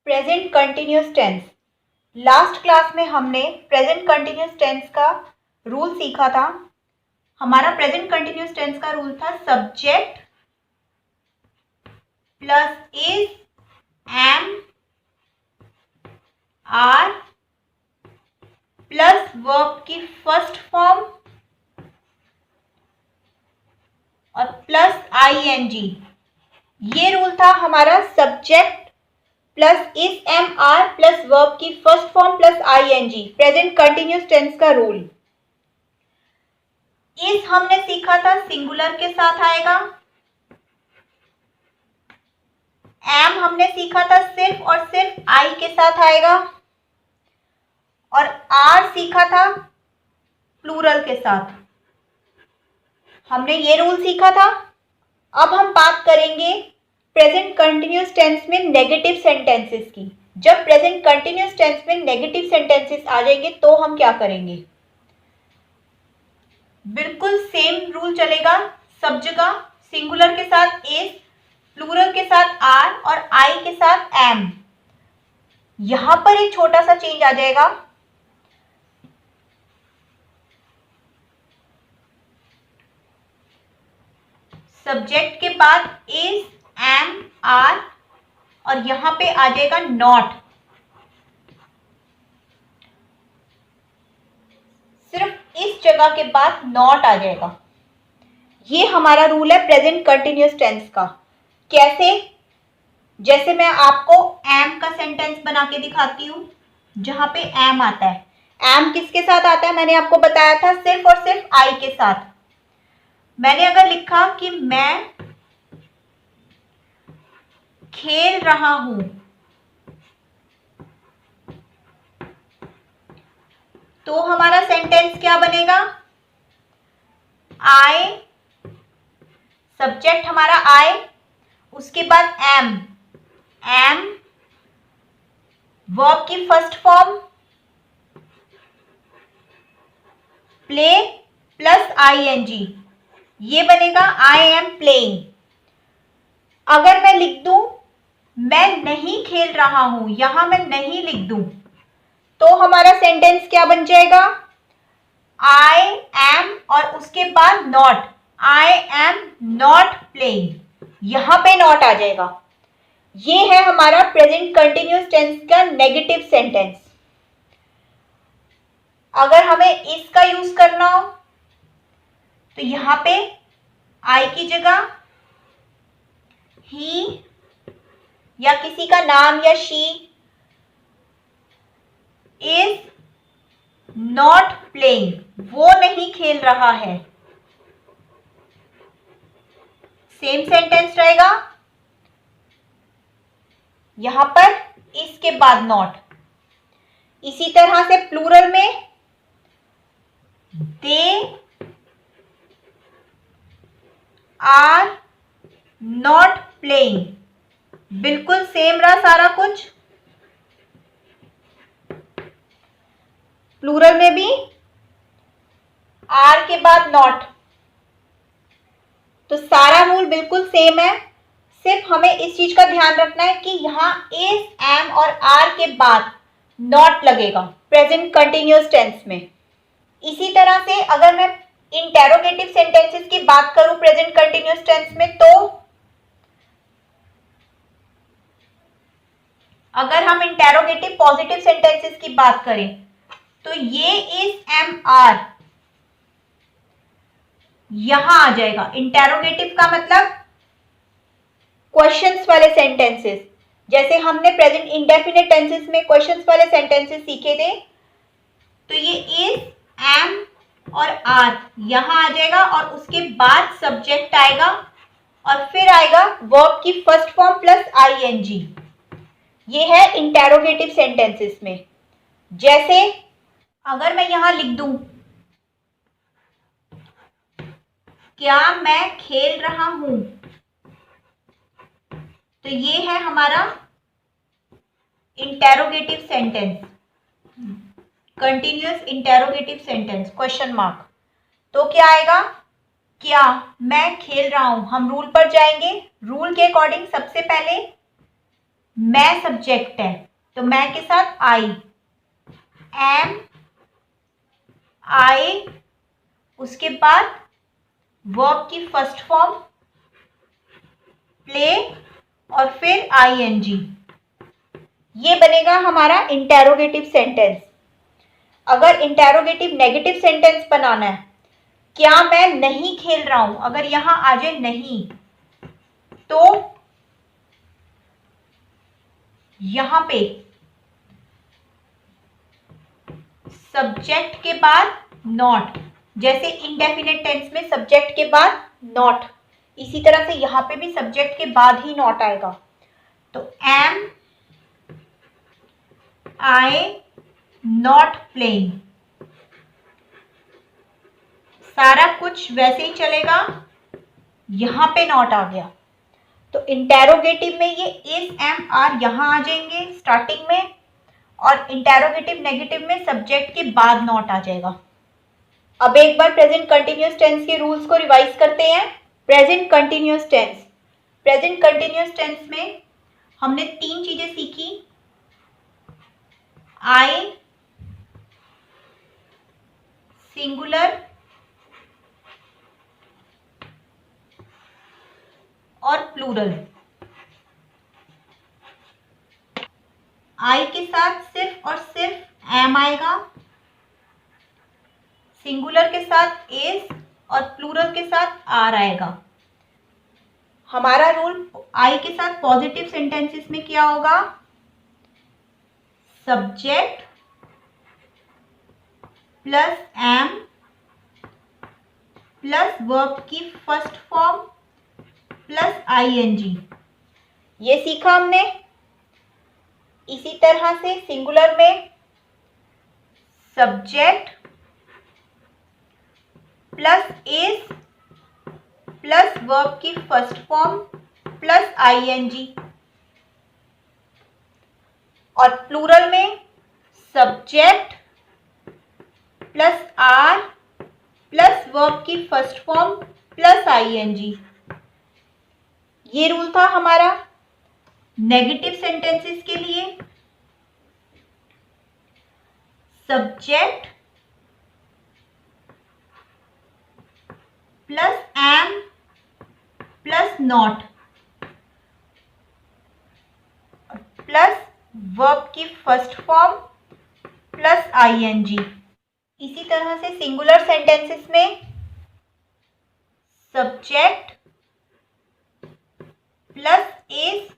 Present continuous tense. Last class में हमने present continuous tense का रूल सीखा था। हमारा प्रेजेंट कंटिन्यूअस टेंस का रूल था subject plus is, am, are plus verb की फर्स्ट फॉर्म और प्लस आईएनजी। ये रूल था हमारा subject plus is, am, are plus verb की first form plus ING, present continuous tense का रूल। इस हमने सीखा था सिंगुलर के साथ आएगा। एम हमने सीखा था सिर्फ और सिर्फ आई के साथ आएगा और आर सीखा था प्लूरल के साथ। हमने ये रूल सीखा था। अब हम बात करेंगे प्रेजेंट कंटिन्यूअस टेंस में नेगेटिव सेंटेंसेस की। जब प्रेजेंट कंटिन्यूअस टेंस में नेगेटिव सेंटेंसेस आ जाएंगे तो हम क्या करेंगे। बिल्कुल सेम रूल चलेगा सब जगह। सिंगुलर के साथ इज, प्लूरल के साथ आर और आई के साथ एम। यहां पर एक छोटा सा चेंज आ जाएगा। सब्जेक्ट के बाद इज, एम, आर और यहां पे आ जाएगा नॉट। सिर्फ इस जगह के बाद नॉट आ जाएगा। ये हमारा रूल है प्रेजेंट कंटिन्यूअस टेंस का। कैसे? जैसे मैं आपको एम का सेंटेंस बना के दिखाती हूं जहां पे एम आता है। एम किसके साथ आता है? मैंने आपको बताया था सिर्फ और सिर्फ आई के साथ। मैंने अगर लिखा कि मैं खेल रहा हूं तो हमारा सेंटेंस क्या बनेगा? आई, सब्जेक्ट हमारा आई, उसके बाद एम, एम वर्ब की first form play plus ING, ये बनेगा आई एम प्लेइंग। अगर मैं लिख दूं मैं नहीं खेल रहा हूं, यहां मैं नहीं लिख दूं तो हमारा सेंटेंस क्या बन जाएगा? आई एम और उसके बाद not, I am not playing. यहां पे नॉट आ जाएगा। ये है हमारा प्रेजेंट कंटिन्यूअस टेंस का नेगेटिव सेंटेंस। अगर हमें इसका यूज करना हो तो यहां पे आई की जगह ही या किसी का नाम या शी इज नॉट प्लेइंग, वो नहीं खेल रहा है। सेम सेंटेंस रहेगा। यहां पर इसके बाद नॉट। इसी तरह से प्लूरल में दे आर नॉट प्लेइंग। बिल्कुल सेम रहा सारा कुछ। प्लूरल में भी आर के बाद नॉट। तो सारा रूल बिल्कुल सेम है। सिर्फ हमें इस चीज का ध्यान रखना है कि यहां इज, एम और आर के बाद नॉट लगेगा प्रेजेंट कंटिन्यूअस टेंस में। इसी तरह से अगर मैं इंटेरोगेटिव सेंटेंसेस की बात करूं प्रेजेंट कंटिन्यूअस टेंस में, तो अगर हम इंटेरोगेटिव पॉजिटिव सेंटेंसेस की बात करें तो ये इज, एम, आर यहां आ जाएगा। इंटेरोगेटिव का मतलब क्वेश्चंस वाले सेंटेंसेस। जैसे हमने प्रेजेंट इंडेफिनिट टेंसेस में क्वेश्चंस वाले सेंटेंसेस सीखे थे, तो ये इज, एम और आर यहां आ जाएगा और उसके बाद सब्जेक्ट आएगा और फिर आएगा वर्ब की फर्स्ट फॉर्म प्लस आईएनजी। ये है इंटेरोगेटिव सेंटेंसेस में। जैसे अगर मैं यहां लिख दूं क्या मैं खेल रहा हूं, तो ये है हमारा interrogative sentence, continuous interrogative sentence, question mark. तो क्या आएगा? क्या मैं खेल रहा हूं। हम रूल पर जाएंगे। रूल के अकॉर्डिंग सबसे पहले मैं सब्जेक्ट है तो मैं के साथ आई, एम, आई, उसके बाद वर्ब की फर्स्ट फॉर्म प्ले और फिर आईएनजी। ये बनेगा हमारा इंटेरोगेटिव सेंटेंस। अगर इंटेरोगेटिव नेगेटिव सेंटेंस बनाना है, क्या मैं नहीं खेल रहा हूं, अगर यहां आ जाए नहीं, तो यहां पे सब्जेक्ट के बाद नॉट, जैसे इंडेफिनिट टेंस में सब्जेक्ट के बाद नॉट, इसी तरह से यहां पे भी सब्जेक्ट के बाद ही नॉट आएगा। तो एम आई नॉट प्लेइंग, सारा कुछ वैसे ही चलेगा, यहां पे नॉट आ गया। तो इंटेरोगेटिव में ये इज, एम, आर यहां आ जाएंगे स्टार्टिंग में, और इंटेरोगेटिव नेगेटिव में सब्जेक्ट के बाद नॉट आ जाएगा। अब एक बार प्रेजेंट कंटिन्यूअस टेंस के रूल्स को रिवाइज करते हैं। Present continuous tense, present continuous tense में हमने 3 चीजें सीखी, आई, सिंगुलर और प्लूरल। आई के साथ सिर्फ और सिर्फ एम आएगा, सिंगुलर के साथ इज और प्लूरल के साथ आर आएगा। हमारा रूल आई के साथ पॉजिटिव सेंटेंसेस में क्या होगा, subject plus am plus verb की फर्स्ट फॉर्म प्लस आईएनजी। ये सीखा हमने। इसी तरह से सिंगुलर में subject plus is plus verb की फर्स्ट फॉर्म प्लस आईएनजी, और प्लूरल में subject plus are plus verb की फर्स्ट फॉर्म प्लस आईएनजी। ये रूल था हमारा नेगेटिव सेंटेंसेस के लिए। Subject plus am plus not plus verb की फर्स्ट फॉर्म प्लस आईएनजी। इसी तरह से सिंगुलर सेंटेंसेस में subject plus is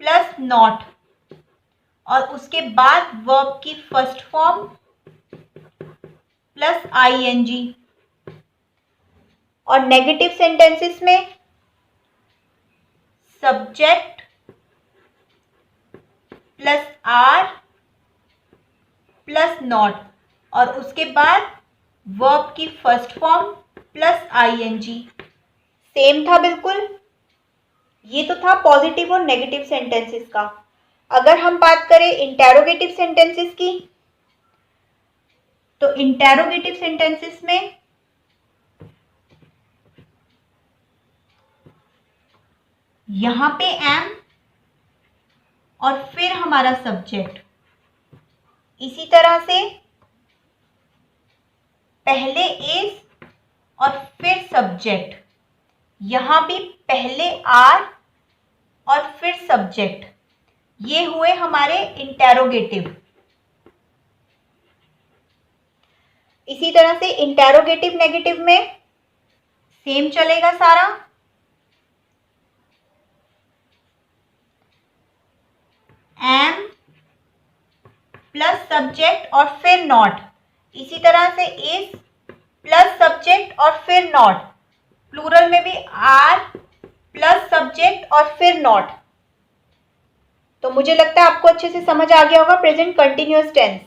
plus not और उसके बाद वर्ब की फर्स्ट फॉर्म प्लस आईएनजी। और नेगेटिव सेंटेंसेस में subject plus are plus not और उसके बाद वर्ब की first form plus ING. Same था बिल्कुल। ये तो था पॉजिटिव और नेगेटिव सेंटेंसेस का। अगर हम बात करें इंटेरोगेटिव सेंटेंसेस की, तो इंटेरोगेटिव सेंटेंसेस में यहां पे एम और फिर हमारा सब्जेक्ट, इसी तरह से पहले इज और फिर सब्जेक्ट, यहां भी पहले आर और फिर सब्जेक्ट। ये हुए हमारे इंटेरोगेटिव। इसी तरह से इंटेरोगेटिव नेगेटिव में सेम चलेगा सारा। एम प्लस सब्जेक्ट और फिर नॉट, इसी तरह से इज प्लस सब्जेक्ट और फिर नॉट। प्लूरल में भी आर प्लस सब्जेक्ट और फिर नॉट। तो मुझे लगता है आपको अच्छे से समझ आ गया होगा प्रेजेंट कंटिन्यूअस टेंस।